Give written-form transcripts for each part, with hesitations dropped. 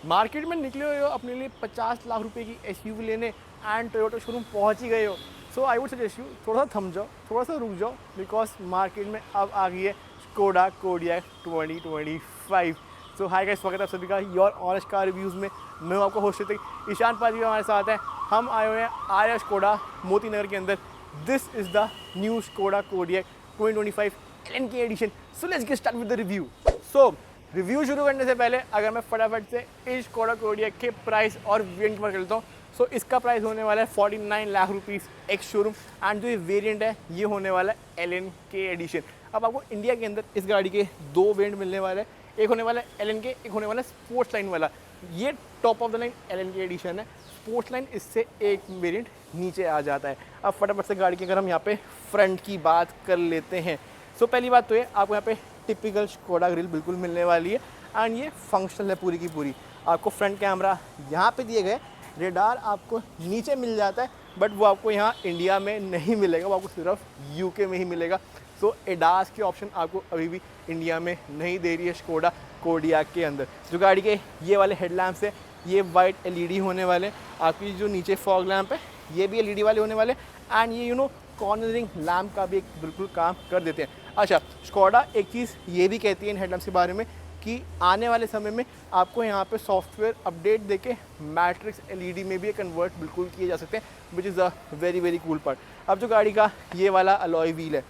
Market में निकले हुए हो अपने लिए 50 लाख रुपए की एसयूवी लेने एंड टोयोटा शोरूम पहुंच ही गए हो, सो आई वुड सजेस्ट यू थोड़ा सा थम जाओ, थोड़ा सा रुक जाओ, बिकॉज मार्केट में अब आ गई है स्कोडा कोडियक 2025। सो हाय गाइस, स्वागत है आप सभी का योर ऑनेस्ट कार रिव्यूज़ में। मैं हूं आपका होस्ट ईशान पाजी हमारे साथ हैं। हम आए हुए हैं आर्या स्कोडा मोती नगर के अंदर। This is the new Skoda Kodiaq 2025 LNK edition. So let's get start with the review. So review शुरू करने से पहले अगर मैं फटाफट से इस स्कोडा कोडियक के प्राइस और वेरिएंट पर करता हूँ, सो इसका प्राइस होने वाला है 49 lakh rupees ex showroom and जो ये वेरिएंट है ये होने वाला है LNK एडिशन। अब आपको इंडिया के अंदर इस गाड़ी के दो वेरिएंट मिलने वाले हैं, एक होने वाला है LNK, एक होने वाला है स्पोर्ट्स लाइन वाला। ये top of the line LNK edition है, स्पोर्ट्स लाइन इससे एक वेरिएंट नीचे आ जाता है। अब फटाफट से गाड़ी की अगर हम यहाँ पे फ्रंट की बात कर लेते हैं, सो पहली बात तो ये आपको यहाँ पे टिपिकल स्कोडा ग्रिल बिल्कुल मिलने वाली है एंड ये फंक्शनल है पूरी की पूरी। आपको फ्रंट कैमरा यहाँ पे दिए गए, रेडार आपको नीचे मिल जाता है बट वो आपको यहाँ इंडिया में नहीं मिलेगा, वो आपको सिर्फ यूके में ही मिलेगा। सो एडास के ऑप्शन आपको अभी भी इंडिया में नहीं दे रही है स्कोडा कोडियक के अंदर। जो गाड़ी के ये वाले हेडलैम्प्स है ये वाइट LED होने वाले, आपकी जो नीचे फॉग लैम्प है ये भी LED वाले होने वाले एंड ये कॉर्नरिंग लैम्प का भी एक बिल्कुल काम कर देते हैं। अच्छा, स्कोडा एक चीज़ ये भी कहती है इन हेडलैम्प्स के बारे में कि आने वाले समय में आपको यहाँ पे सॉफ्टवेयर अपडेट देके मैट्रिक्स LED में भी कन्वर्ट बिल्कुल किए जा सकते हैं, which is a very very cool part. अब जो गाड़ी का ये वाला अलॉय व्हील है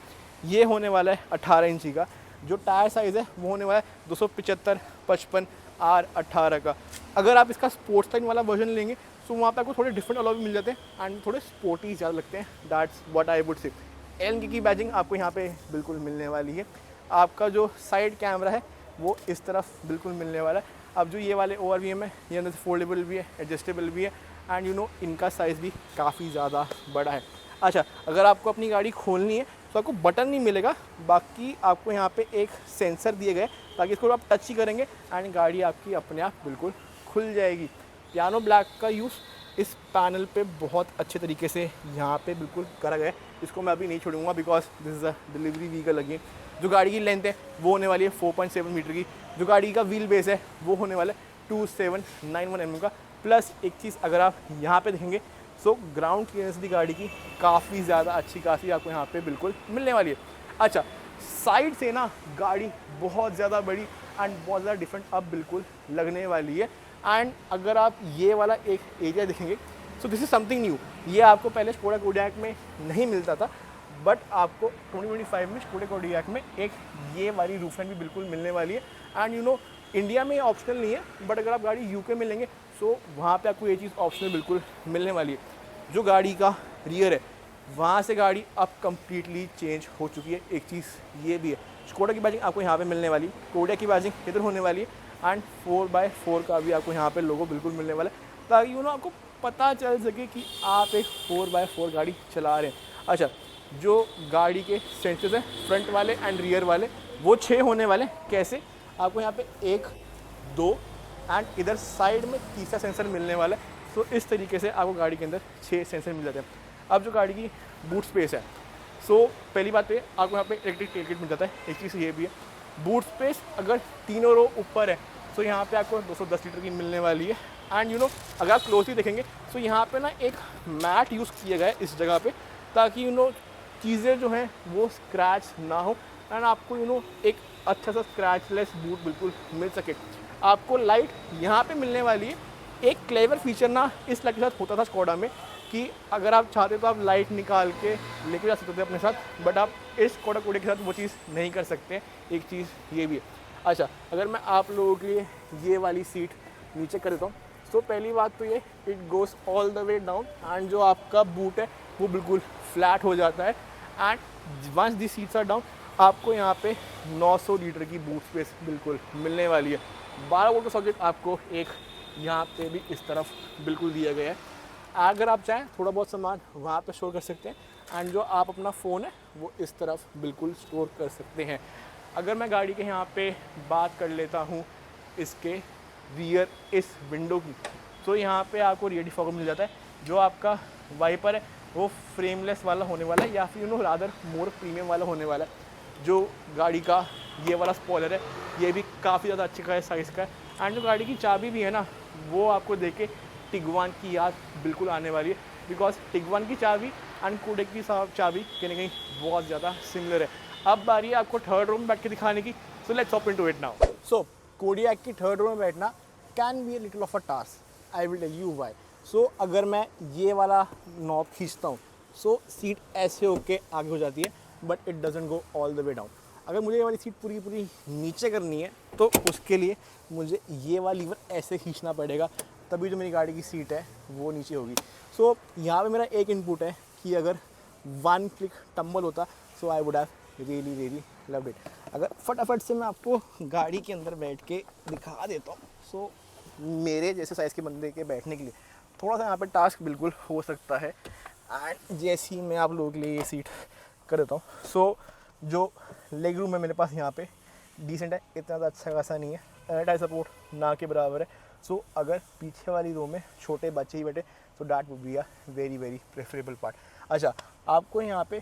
ये होने वाला है 18 इंची का। जो टायर साइज़ है वो होने वाला है 275/55 R18 का। अगर आप इसका स्पोर्ट्स लाइन वाला वर्जन लेंगे तो वहाँ पे आपको थोड़े डिफरेंट अलॉय मिल जाते हैं एंड थोड़े स्पोर्टी ज़्यादा लगते हैं। That's what I would say. LNK की बैजिंग आपको यहाँ पे बिल्कुल मिलने वाली है। आपका जो साइड कैमरा है वो इस तरफ बिल्कुल मिलने वाला है। अब जो ये वाले ORVM है ये अंदर से फोल्डेबल भी है, एडजस्टेबल भी है एंड इनका साइज़ भी काफ़ी ज़्यादा बड़ा है। अच्छा, अगर आपको अपनी गाड़ी खोलनी है तो आपको बटन नहीं मिलेगा, बाकी आपको यहाँ पे एक सेंसर दिए गए ताकि इसको आप टच ही करेंगे एंड गाड़ी आपकी अपने आप बिल्कुल खुल जाएगी। पियानो ब्लैक का यूज़ इस पैनल पे बहुत अच्छे तरीके से यहाँ पे बिल्कुल करा गया है। इसको मैं अभी नहीं छोड़ूंगा because this is a delivery vehicle again. जो गाड़ी की लेंथ है वो होने वाली है 4.7 मीटर की। जो गाड़ी का व्हील बेस है वो होने वाला है 2791 mm का। प्लस एक चीज़ अगर आप यहाँ पे देखेंगे सो ग्राउंड क्लियरेंस दी गाड़ी की काफ़ी ज़्यादा अच्छी खासी आपको यहाँ पे बिल्कुल मिलने वाली है। अच्छा, साइड से ना गाड़ी बहुत ज़्यादा बड़ी एंड बहुत ज़्यादा डिफरेंट अब बिल्कुल लगने वाली है एंड अगर आप ये वाला एक एरिया देखेंगे so this is something new. ये आपको पहले स्कोडा कोडियक में नहीं मिलता था बट आपको 2025 में स्कोडा कोडियक में एक ये वाली रूफ लाइन भी बिल्कुल मिलने वाली है एंड इंडिया में ऑप्शनल नहीं है बट अगर आप गाड़ी यूके में लेंगे सो वहाँ पे आपको ये चीज़ ऑप्शनल बिल्कुल मिलने वाली है। जो गाड़ी का रियर है वहाँ से गाड़ी अब कम्प्लीटली चेंज हो चुकी है। एक चीज़ ये भी है, स्कोडा की बैजिंग आपको यहाँ पे मिलने वाली है, कोडियक की बैजिंग इधर होने वाली है एंड 4x4 का भी आपको यहाँ पे लोगो बिल्कुल मिलने वाला है ताकि आपको पता चल सके कि आप एक 4x4 गाड़ी चला रहे हैं। अच्छा, जो गाड़ी के सेंसर्स हैं फ्रंट वाले एंड रियर वाले वो 6 होने वाले। कैसे? आपको यहाँ पे 1, 2 एंड इधर साइड में तीसरा सेंसर मिलने वाला है। तो इस तरीके से आपको गाड़ी के अंदर 6 सेंसर मिल जाते हैं। अब जो गाड़ी की बूट स्पेस है, सो पहली बात पे आपको यहाँ पे इलेक्ट्रिक टेलगेट मिल जाता है। एक चीज़ ये भी है, बूट स्पेस अगर तीनों रो ऊपर है तो यहाँ पे आपको 210 लीटर की मिलने वाली है एंड अगर आप क्लोजली देखेंगे तो यहाँ पे ना एक मैट यूज़ किया गया है इस जगह पे ताकि चीज़ें जो हैं वो स्क्रैच ना हो एंड आपको एक अच्छा सा स्क्रैचलेस बूट बिल्कुल मिल सके। आपको लाइट यहाँ पे मिलने वाली है। एक क्लेवर फीचर ना इस लाइट के साथ होता था स्कोडा में कि अगर आप चाहते तो आप लाइट निकाल के लेके जा सकते थे अपने साथ, बट आप इस स्कोडा कोडियक के साथ वो चीज़ नहीं कर सकते। एक चीज़ ये भी है। अच्छा, अगर मैं आप लोगों के लिए ये वाली सीट नीचे कर देता हूँ तो पहली बात तो ये it goes all the way down and जो आपका बूट है वो बिल्कुल फ्लैट हो जाता है and once the seats are down आपको यहाँ पे 900 लीटर की बूट स्पेस बिल्कुल मिलने वाली है। 12 वोल्ट का सॉकेट आपको एक यहाँ पे भी इस तरफ बिल्कुल दिया गया है। अगर आप चाहें थोड़ा बहुत सामान वहाँ पे स्टोर कर सकते हैं एंड जो आप अपना फ़ोन है वो इस तरफ बिल्कुल स्टोर कर सकते हैं। अगर मैं गाड़ी के यहाँ पे बात कर लेता हूँ इसके रियर इस विंडो की, तो यहाँ पे आपको रियर डिफॉगर मिल जाता है। जो आपका वाइपर है वो फ्रेमलेस वाला होने वाला है या फिर रादर मोर प्रीमियम वाला होने वाला है। जो गाड़ी का ये वाला स्पॉइलर है ये भी काफ़ी ज़्यादा अच्छी का है, साइज़ का है एंड जो गाड़ी की चाबी भी है ना वो आपको देख के टिगवान की याद बिल्कुल आने वाली है, बिकॉज टिगवान की चाबी एंड कोडेक की चाबी कहीं ना कहीं बहुत ज़्यादा सिमिलर है। अब बारी है आपको थर्ड रो में बैठ के दिखाने की, so let's hop into it now. So Kodiaq की थर्ड रो में बैठना can be a little of a task, I will tell you why. So अगर मैं ये वाला नॉब खींचता हूँ, सो सीट ऐसे होके आगे हो जाती है, but it doesn't go all the way down. अगर मुझे ये वाली सीट पूरी पूरी नीचे करनी है तो उसके लिए मुझे ये वाला लीवर ऐसे खींचना पड़ेगा, तभी जो मेरी गाड़ी की सीट है वो नीचे होगी। सो यहाँ पे मेरा एक इनपुट है कि अगर वन क्लिक टम्बल होता, so I would have really really loved it. अगर फटाफट से मैं आपको गाड़ी के अंदर बैठ के दिखा देता हूँ, सो मेरे जैसे साइज़ के बंदे के बैठने के लिए थोड़ा सा यहाँ पे टास्क बिल्कुल हो सकता है। एंड जैसे ही मैं आप लोगों के लिए ये सीट कर देता हूँ, सो जो लेग रूम है मेरे पास यहाँ पे डिसेंट है, इतना ज़्यादा अच्छा खासा नहीं है, टायर सपोर्ट ना के बराबर है। सो अगर पीछे वाली रो में छोटे बच्चे ही बैठे, so that would be a very very preferable part. अच्छा, आपको यहाँ पे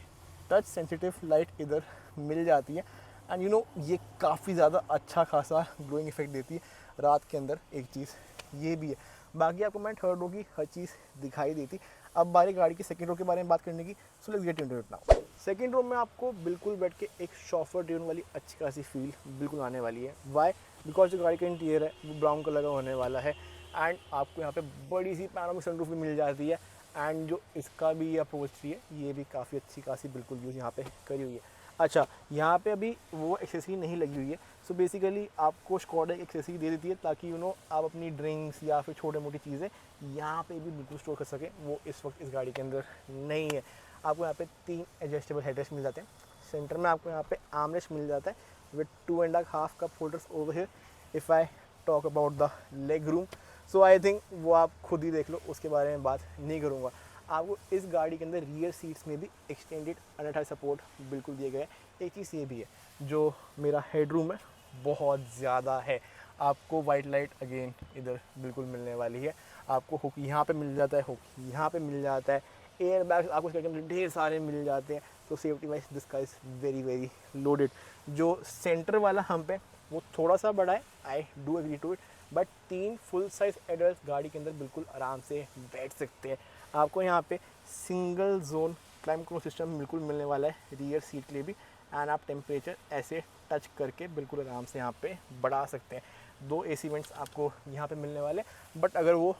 टच सेंसिटिव लाइट इधर मिल जाती है, एंड यू नो ये काफ़ी ज़्यादा अच्छा खासा ग्लोइंग इफेक्ट देती है रात के अंदर। एक चीज़ ये भी है, बाकी आपको मैं थर्ड रो की हर चीज़ दिखाई देती। अब बारी गाड़ी की सेकंड रो के बारे में बात करने की, so let's get into it now. Second row में आपको बिल्कुल बैठ के एक शॉफर ट्यून वाली अच्छी खासी फील बिल्कुल आने वाली है। वाई? बिकॉज जो गाड़ी का इंटीरियर है वो ब्राउन कलर का होने वाला है, एंड आपको यहाँ पे बड़ी सी पैनोरामिक सनरूफ भी मिल जाती है, एंड जो इसका भी ये अपहोल्स्ट्री है ये भी काफ़ी अच्छी खासी बिल्कुल यूज़ यहाँ पे करी हुई है। अच्छा, यहाँ पे अभी वो एक्सेसरी नहीं लगी हुई है, सो बेसिकली आपको स्कॉडा एक एक्सेसरी दे देती है ताकि यू नो आप अपनी ड्रिंक्स या फिर छोटे मोटी चीज़ें यहाँ पे भी बिल्कुल स्टोर कर सकें। वो इस वक्त इस गाड़ी के अंदर नहीं है। आपको यहाँ पे 3 एडजस्टेबल हेडरेस्ट मिल जाते हैं। सेंटर में आपको यहाँ पे आर्मरेस्ट मिल जाता है with 2.5 cup holders over here. If I talk about the leg room, so I think वो आप खुद ही देख लो, उसके बारे में बात नहीं करूँगा। आपको इस गाड़ी के अंदर रियर सीट्स में भी एक्सटेंडेड अंडर टायर सपोर्ट बिल्कुल दिए गए हैं। एक चीज़ ये भी है, जो मेरा हेड रूम है बहुत ज़्यादा है। आपको वाइट लाइट अगेन इधर बिल्कुल मिलने वाली है। आपको हुक यहाँ पे मिल जाता है, हुक यहाँ पे मिल जाता है, एयर बैग्स आपको इसके अंदर ढेर सारे मिल जाते हैं। तो सेफ्टी वाइज दिस का इज़ वेरी वेरी लोडेड। जो सेंटर वाला हम्प है वो थोड़ा सा बड़ा है, I do agree to it, but 3 full size adult गाड़ी के अंदर बिल्कुल आराम से बैठ सकते हैं। आपको यहाँ पे single zone climate control system बिल्कुल मिलने वाला है रियर सीट के लिए भी, एंड आप टेम्परेचर ऐसे टच करके बिल्कुल आराम से यहाँ पे बढ़ा सकते हैं। 2 AC वेंट्स आपको यहाँ पे मिलने वाले, बट अगर वो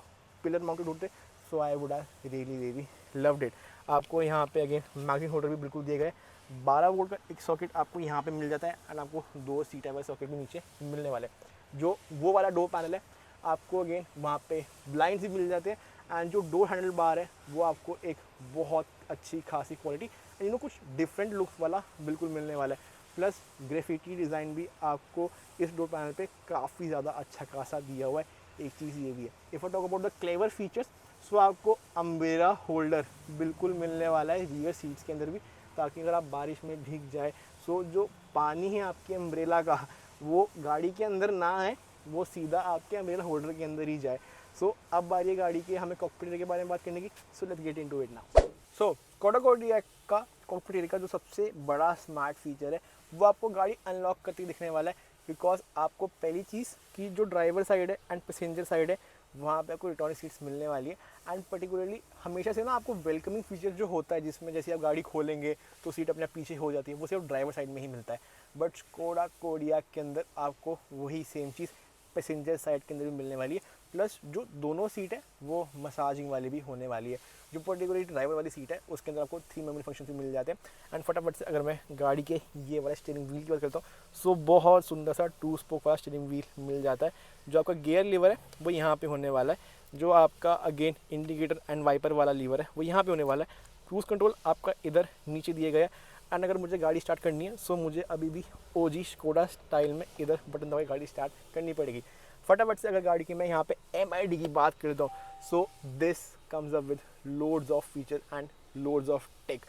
पिलर माउंटेड होते, so I would have really really loved it. आपको यहाँ पे अगेन मैगनेट होल्डर भी बिल्कुल दिए गए। 12 वोल्ट का एक सॉकेट आपको यहाँ पे मिल जाता है, एंड आपको 2 C टाइप वाले सॉकेट भी नीचे मिलने वाले। जो वो वाला डोर पैनल है आपको अगेन वहाँ पे ब्लाइंड्स भी मिल जाते हैं, एंड जो डोर हैंडल बार है वो आपको एक बहुत अच्छी खासी क्वालिटी यू नो कुछ डिफरेंट लुक्स वाला बिल्कुल मिलने वाला है। प्लस ग्रेफिटी डिज़ाइन भी आपको इस डोर पैनल पे काफ़ी ज़्यादा अच्छा खासा दिया हुआ है। एक चीज़ ये भी है, if I talk about the clever features, so आपको अम्ब्रेला होल्डर बिल्कुल मिलने वाला है रियर सीट्स के अंदर भी, ताकि अगर आप बारिश में भीग जाए, सो जो पानी है आपके अम्ब्रेला का वो गाड़ी के अंदर ना आए, वो सीधा आपके अम्ब्रेला होल्डर के अंदर ही जाए। सो अब बारी है गाड़ी के हमें कॉकपिट एरिया के बारे में बात करने की, so let's get into it now. So Skoda Kodiaq का कॉकपिट एरिया का जो सबसे बड़ा स्मार्ट फीचर है वो आपको गाड़ी अनलॉक करते दिखने वाला है, बिकॉज आपको पहली चीज़ कि जो ड्राइवर साइड है एंड पैसेंजर साइड है वहाँ पे आपको इलेक्ट्रॉनिक सीट्स मिलने वाली है। एंड पर्टिकुलरली हमेशा से ना आपको वेलकमिंग फीचर जो होता है, जिसमें जैसे आप गाड़ी खोलेंगे तो सीट अपने आप पीछे हो जाती है, वो सिर्फ ड्राइवर साइड में ही मिलता है। बट स्कोडा कोडियाक के अंदर आपको वही सेम चीज़ पैसेंजर साइड के अंदर भी मिलने वाली है। प्लस जो दोनों सीट है वो मसाजिंग वाली भी होने वाली है। जो पर्टिकुलरली ड्राइवर वाली सीट है उसके अंदर आपको 3 मेमोरी फंक्शन भी मिल जाते हैं। एंड फटाफट से अगर मैं गाड़ी के ये वाले स्टीयरिंग व्हील की बात करता हूँ, सो बहुत सुंदर सा 2 स्पोक वाला स्टीयरिंग व्हील मिल जाता है। जो आपका गियर लीवर है वो यहाँ पे होने वाला है। जो आपका अगेन इंडिकेटर एंड वाइपर वाला लीवर है वो यहाँ पे होने वाला है। क्रूज़ कंट्रोल आपका इधर नीचे दिए गया है। एंड अगर मुझे गाड़ी स्टार्ट करनी है, सो मुझे अभी भी OG स्कोडा स्टाइल में इधर बटन दबा के गाड़ी स्टार्ट करनी पड़ेगी। फटाफट से अगर गाड़ी की मैं यहाँ पे MID की बात करता हूँ, so this comes up with loads of feature and loads of tech.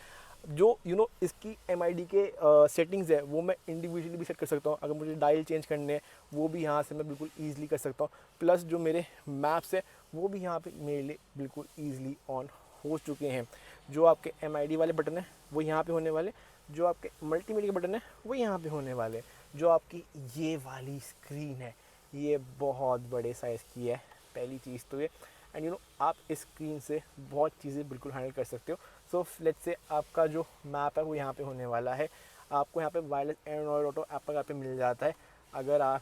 जो यू नो इसकी MID के सेटिंग्स है वो मैं इंडिविजुअली भी सेट कर सकता हूँ। अगर मुझे डायल चेंज करने हैं वो भी यहाँ से मैं बिल्कुल ईजिली कर सकता हूँ। प्लस जो मेरे मैप्स है वो भी यहाँ पे मेरे लिए बिल्कुल ईजिली ऑन हो चुके हैं। जो आपके MID वाले बटन है वो यहाँ पे होने वाले, जो आपके मल्टीमीडिया के बटन है वो यहाँ पे होने वाले। जो आपकी ये वाली स्क्रीन है ये बहुत बड़े साइज़ की है, पहली चीज़ तो ये। एंड आप इस स्क्रीन से बहुत चीज़ें बिल्कुल हैंडल कर सकते हो। सो लेट्स से आपका जो मैप है वो यहाँ पे होने वाला है। आपको यहाँ पे वायरलेस एंड्रॉयड ऑटो आपका यहाँ पे मिल जाता है। अगर आप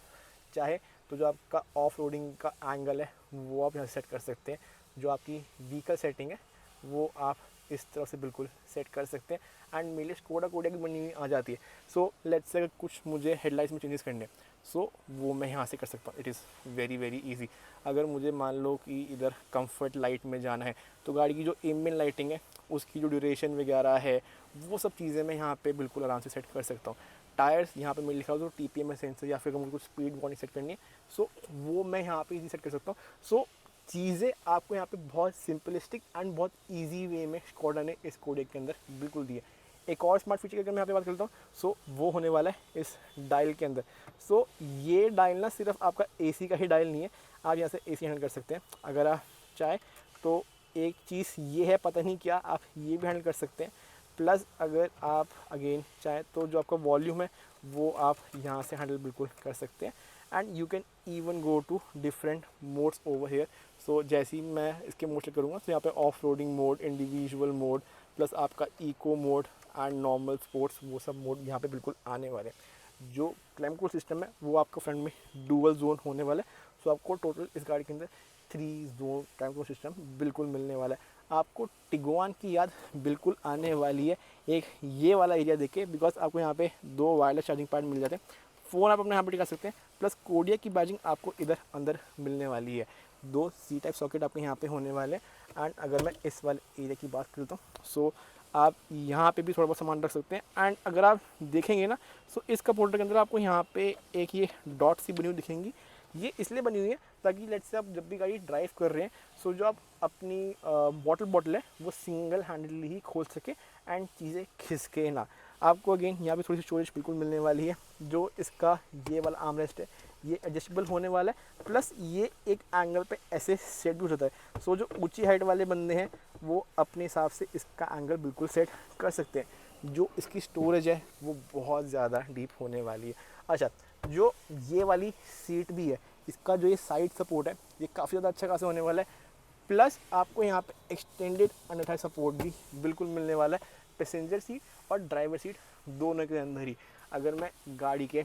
चाहे तो जो आपका ऑफ रोडिंग का एंगल है वो आप यहाँ सेट कर सकते हैं। जो आपकी व्हीकल सेटिंग है वो आप इस तरह से बिल्कुल सेट कर सकते हैं। एंड मेरे स्कोडा कोडिया की बनी हुई आ जाती है। सो लेट्स से अगर कुछ मुझे हेडलाइट्स में चेंजेस करने सो वो मैं यहाँ से कर सकता हूँ। It is very very easy. अगर मुझे मान लो कि इधर कंफर्ट लाइट में जाना है तो गाड़ी की जो एम्बिएंट लाइटिंग है उसकी जो ड्यूरेशन वगैरह है वो सब चीज़ें मैं यहाँ पे बिल्कुल आराम से सेट कर सकता हूँ। टायर्स यहाँ पे मैं लिखा हो तो TPM सेंसर या फिर मुझे कुछ स्पीड वार्निंग सेट करनी है सो वो मैं यहाँ पे इजी सेट कर सकता हूँ। सो चीज़ें आपको यहाँ पे बहुत सिंपलिस्टिक एंड बहुत इजी वे में स्कोडा ने इस कोडेक के अंदर बिल्कुल दी है। एक और स्मार्ट फीचर की अगर मैं यहाँ पे बात करता हूँ सो वो होने वाला है इस डायल के अंदर। सो ये डायल ना सिर्फ आपका AC का ही डायल नहीं है, आप यहाँ से AC हैंडल कर सकते हैं। अगर आप चाहे तो एक चीज़ ये है, पता नहीं क्या, आप ये भी हैंडल कर सकते हैं। प्लस अगर आप अगेन चाहे तो जो आपका वॉल्यूम है वो आप यहाँ से हैंडल बिल्कुल कर सकते हैं। And you can even go to different modes over here. So जैसे ही मैं इसके मोड सेलेक्ट करूँगा तो यहाँ पे off roading mode, individual mode, plus आपका eco mode and normal sports, वो सब मोड यहाँ पे बिल्कुल आने वाले हैं। जो क्लैम्प सिस्टम है वो आपका फ्रंट में डुअल जोन होने वाला है। सो आपको टोटल इस गाड़ी के अंदर 3 जोन क्लैम्प सिस्टम बिल्कुल मिलने वाला है। आपको टिगुआन की याद बिल्कुल आने वाली है एक ये वाला एरिया देखे, बिकॉज आपको यहाँ पे 2 वायरलेस चार्जिंग पॉइंट मिल जाते हैं। फ़ोन आप अपने यहाँ पे टिका सकते हैं। प्लस कोडिया की बैजिंग आपको इधर अंदर मिलने वाली है। 2 C टाइप सॉकेट आपके यहाँ पे होने वाले हैं। एंड अगर मैं इस वाले एरिया की बात करता हूँ सो आप यहाँ पे भी थोड़ा बहुत सामान रख सकते हैं। एंड अगर आप देखेंगे ना सो इस कंप्यूटर के अंदर आपको यहाँ पे एक ये डॉट सी बनी हुई दिखेंगी। ये इसलिए बनी हुई है ताकि लेट्स से आप जब भी गाड़ी ड्राइव कर रहे हैं सो जो आप अपनी बॉटल है वो सिंगल हैंडली ही खोल सके एंड चीज़ें खिसके ना। आपको अगेन यहाँ पे थोड़ी सी स्टोरेज बिल्कुल मिलने वाली है। जो इसका ये वाला आर्मरेस्ट है ये एडजस्टेबल होने वाला है। प्लस ये एक एंगल पे ऐसे सेट भी हो जाता है। सो जो ऊंची हाइट वाले बंदे हैं वो अपने हिसाब से इसका एंगल बिल्कुल सेट कर सकते हैं। जो इसकी स्टोरेज है वो बहुत ज़्यादा डीप होने वाली है। अच्छा, जो ये वाली सीट भी है इसका जो ये साइड सपोर्ट है ये काफ़ी ज़्यादा अच्छा खासा होने वाला है। प्लस आपको यहाँ पे एक्सटेंडेड अंडर सपोर्ट भी बिल्कुल मिलने वाला है, पैसेंजर सीट और ड्राइवर सीट दोनों के अंदर ही। अगर मैं गाड़ी के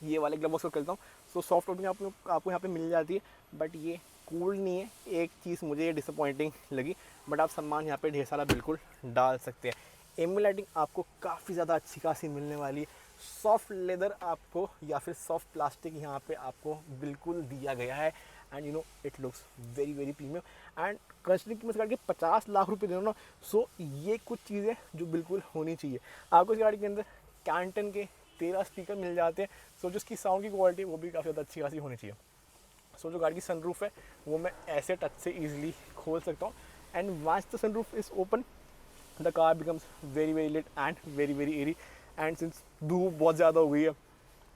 ये वाले ग्लव बॉक्स को करता हूँ तो सॉफ्ट ओपनिंग आपको यहाँ पे मिल जाती है, बट ये कूल नहीं है। एक चीज़ मुझे ये डिसअपॉइंटिंग लगी, बट आप सामान यहाँ पे ढेर सारा बिल्कुल डाल सकते हैं। एम्बिएंट लाइटिंग आपको काफ़ी ज़्यादा अच्छी खासी मिलने वाली है। सॉफ्ट लेदर आपको या फिर सॉफ्ट प्लास्टिक यहाँ पे आपको बिल्कुल दिया गया है। And it looks very very premium. And considering कि मैं इस गाड़ी के 50 लाख रुपए दे रहा हूँ ना सो ये कुछ चीज़ें जो बिल्कुल होनी चाहिए। आपको इस गाड़ी के अंदर कैंटन के 13 स्पीकर मिल जाते हैं। सो जो इसकी साउंड की क्वालिटी वो भी काफ़ी ज़्यादा अच्छी खासी होनी चाहिए। सो जो गाड़ी की सनरूफ है वो मैं ऐसे टच से ईजिली खोल सकता हूँ। And once the sunroof is open the car becomes very very lit and very very airy. And since धूप बहुत ज़्यादा हो गई है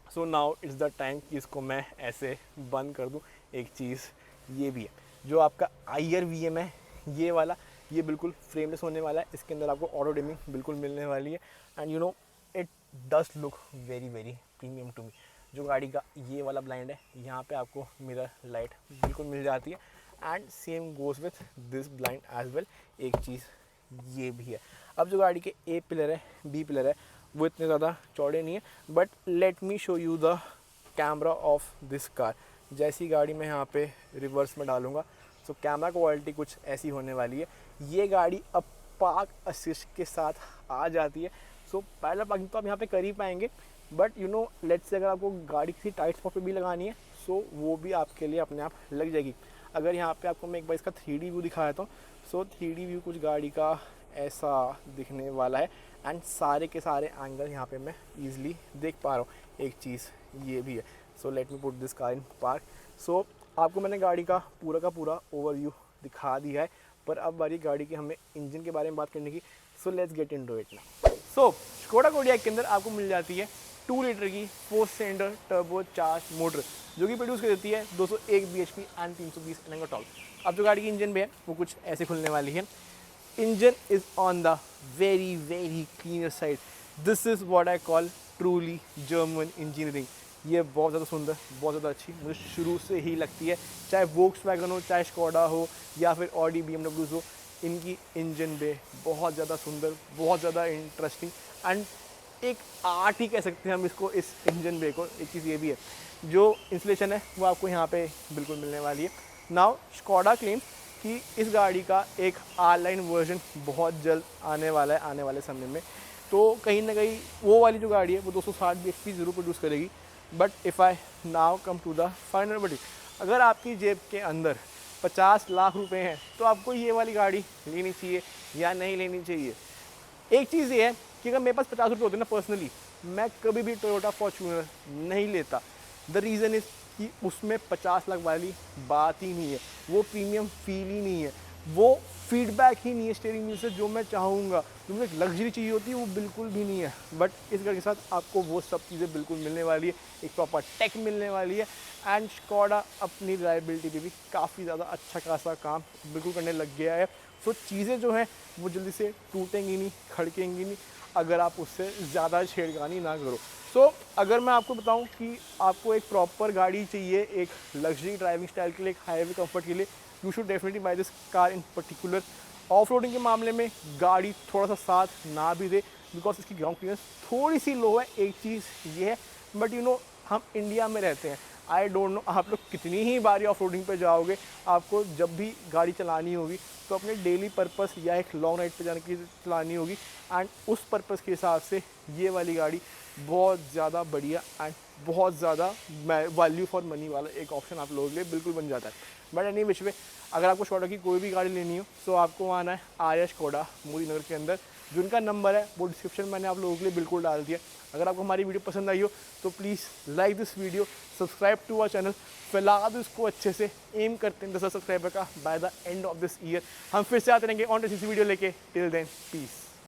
so now it's the time कि इसको मैं ऐसे बंद कर दूँ। एक चीज़ ये भी है, जो आपका IR VM है ये वाला, ये बिल्कुल फ्रेमलेस होने वाला है। इसके अंदर आपको ऑटो डिमिंग बिल्कुल मिलने वाली है। And it does look very very premium to me. जो गाड़ी का ये वाला ब्लाइंड है यहाँ पे आपको मिरर लाइट बिल्कुल मिल जाती है। And same goes with this blind as well. एक चीज़ ये भी है। अब जो गाड़ी के A पिलर है B पिलर है वो इतने ज़्यादा चौड़े नहीं है, but let me show you the camera off this car. जैसी गाड़ी मैं यहाँ पे रिवर्स में डालूँगा सो कैमरा क्वालिटी कुछ ऐसी होने वाली है। ये गाड़ी अब पार्क असिस्ट के साथ आ जाती है। सो पहला पार्किंग तो आप यहाँ पे कर ही पाएंगे, बट लेट्स से अगर आपको गाड़ी किसी टाइट स्पॉट पे भी लगानी है सो वो भी आपके लिए अपने आप लग जाएगी। अगर यहाँ पे आपको मैं एक बार इसका 3D व्यू दिखा देता हूँ सो 3D व्यू कुछ गाड़ी का ऐसा दिखने वाला है। एंड सारे के सारे एंगल यहाँ पे मैं ईजिली देख पा रहा हूँ। एक चीज़ ये भी है। So let me put this car in park. So आपको मैंने गाड़ी का पूरा ओवरव्यू दिखा दिया है, पर अब बारी गाड़ी के हमें इंजन के बारे में बात करने की। So let's get into it now. So Skoda Kodiaq के अंदर आपको मिल जाती है 2 लीटर की 4 सिलेंडर टर्बो चार्ज मोटर, जो कि प्रोड्यूस कर देती है 201 bhp एंड 320 Nm का टॉर्क। अब जो गाड़ी की इंजन भी है वो कुछ ऐसे खुलने वाली है। Engine is on the very very cleaner side. This is what I call truly German engineering. ये बहुत ज़्यादा सुंदर, बहुत ज़्यादा अच्छी मुझे शुरू से ही लगती है, चाहे वोक्सवैगन हो, चाहे स्कोडा हो या फिर ऑडी BMW हो, इनकी इंजन बे बहुत ज़्यादा सुंदर, बहुत ज़्यादा इंटरेस्टिंग एंड एक आर्ट ही कह सकते हैं हम इसको, इस इंजन बे को। एक चीज़ ये भी है, जो इंस्टॉलेशन है वो आपको यहाँ पे बिल्कुल मिलने वाली है। नाउ स्कोडा क्लेम कि इस गाड़ी का एक R-Line वर्जन बहुत जल्द आने वाला है, आने वाले समय में। तो कहीं ना कहीं वो वाली जो गाड़ी है वो 260 bhp ज़रूर प्रोड्यूस करेगी। But if I now come to the final verdict, अगर आपकी जेब के अंदर 50 लाख रुपए हैं तो आपको ये वाली गाड़ी लेनी चाहिए या नहीं लेनी चाहिए। एक चीज़ ये है कि अगर मेरे पास 50 रुपये होते ना, पर्सनली मैं कभी भी टोयोटा फॉर्च्यूनर नहीं लेता। द रीज़न इज़ कि उसमें 50 लाख वाली बात ही नहीं है, वो प्रीमियम फील ही नहीं है, वो फीडबैक ही नहीं है स्टीयरिंग व्हील से जो मैं चाहूँगा, जो मुझे एक लग्जरी चाहिए होती है वो बिल्कुल भी नहीं है। बट इस गाड़ी के साथ आपको वो सब चीज़ें बिल्कुल मिलने वाली है, एक प्रॉपर टेक मिलने वाली है एंड स्कोडा अपनी रिलायबिलिटी पे भी काफ़ी ज़्यादा अच्छा खासा काम बिल्कुल करने लग गया है। सो चीज़ें जो हैं वो जल्दी से टूटेंगी नहीं, खड़केंगी नहीं अगर आप उससे ज़्यादा छेड़खानी ना करो। सो अगर मैं आपको बताऊं कि आपको एक प्रॉपर गाड़ी चाहिए एक लग्जरी ड्राइविंग स्टाइल के लिए, एक हाईवे कंफर्ट के लिए, you should definitely buy this car in particular. Off roading के मामले में गाड़ी थोड़ा सा साथ ना भी दे बिकॉज इसकी ग्राउंड क्लियरेंस थोड़ी सी लो है, एक चीज़ ये है। बट यू नो हम इंडिया में रहते हैं, आई डोंट नो आप लोग कितनी ही बारी ऑफ रोडिंग पर जाओगे, आपको जब भी गाड़ी चलानी होगी तो अपने डेली पर्पस या एक लॉन्ग राइड पे जाने की चलानी होगी एंड उस पर्पस के हिसाब से ये वाली गाड़ी बहुत ज़्यादा बढ़िया एंड बहुत ज़्यादा वैल्यू फॉर मनी वाला एक ऑप्शन आप लोगों के लिए बिल्कुल बन जाता है। बट एनी विच वे, अगर आपको स्कोडा की कोई भी गाड़ी लेनी हो तो आपको आना है आर्या स्कोडा मोदी नगर के अंदर, जिनका नंबर है वो डिस्क्रिप्शन मैंने आप लोगों के लिए बिल्कुल डाल दिया। अगर आपको हमारी वीडियो पसंद आई हो तो please like this video, subscribe to our channel, फैला दो इसको अच्छे से, एम करते हैं 10,000 सब्सक्राइबर का by the end of this year. हम फिर से आते रहेंगे ऑन वीडियो लेके। Till then piece.